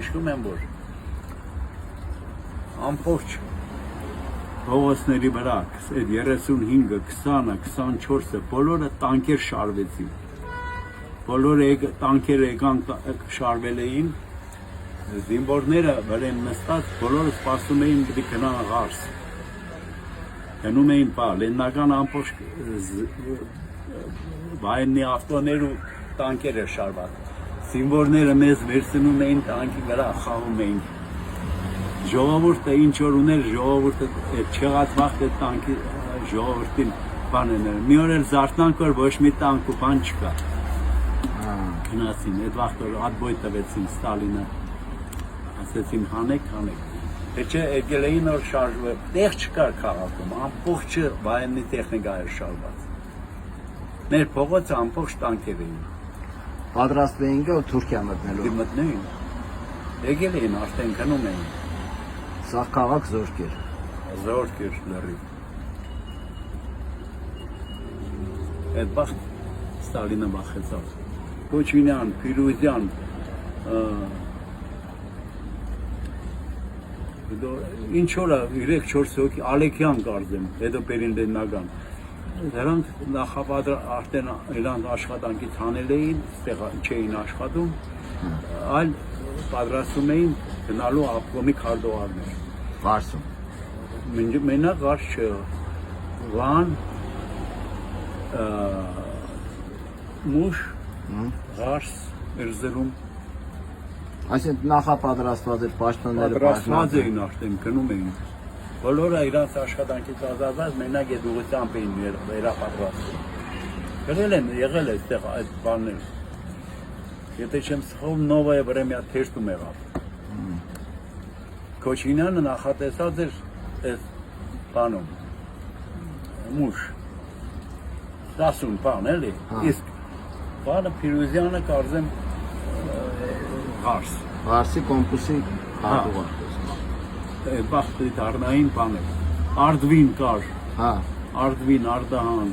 հիշում եմ, որ ամբողջ փողոցների վրա այդ 35-ը, 20-ը, 24-ը բոլորը տանկեր շարվեցին։ Բոլորը տանկերը եկան շարվել էին, զինվորները վրեն նստած, բոլորը սպասում էին պիտի գնան Ղարս։ Գնում էին լեննական ամբողջ վայնի ավտոներ ու տանկեր էր շարված։ Զինվորները մեզ վերցնում էին տանկի վրա, խաղում էին։ Ժողովուրդը ինչ որ ուներ, ժողովուրդը չեղած վաղ այդ տանկի ժողովրդին բան էր։ Մի օր էլ զարթանք որ ոչ մի տանկ ու բան չկա։ Գնացին, այդ վաղ որ ադբոյ տվեցին Ստալինը։ Ասեցին հանեք։ Թե չէ եկել էին որ շարժվը, տեղ չկար քաղաքում, ամբողջը վայնի տեխնիկա էր շարված։ Մեր փողոցը ամբողջ տանկեր էին։ Պատրաստվում էին գալ Թուրքիա մտնելու։ Մտնեին։ Եկել էին, արդեն գնում էին։ Սա քաղաք զորք էր։ Զորք էր լրիվ։ Այդ բախ Ստալինը բախեցավ։ Կոչինյան, Փիրուզյան, ինչ օրը 3-4 հոգի Ալեքյան կարծեմ, հետո Պերինդենական։ Դրանք արդեն իրանք աշխատանքից հանել էին, ստեղ չէին աշխատում, այլ պատրաստում էին գնալու ապկոմի քարտուղարներ։ Ղարսում։ Մենակ Ղարս չէ, Վան, Մուշ, Ղարս, Էրզրում։ Այսինքն նախապատրաստված էր պաշտոնները պատրաստված էին արդեն գնում էին։ Բոլորը իրանց աշխատանքից ազատված մենակ այդ ուղղությամբ էին վերապատրաստվում։ Գրել են, եղել է այդտեղ այդ բաններ։ Եթե չեմ սխալվում, Նովայը վրա մի հատ թեստում եղավ։ Քոչինյանը նախատեսած էր այս բանում։ Մուշ 10 բան էլի։ Իսկ բանը Փիրուզյանը կարծեմ Ղարս։ Ղարսի կոմպուսի քարտուղար։ Բախտի դառնային բաներ։ Արդվին կար։ Արդվին, Արդահան։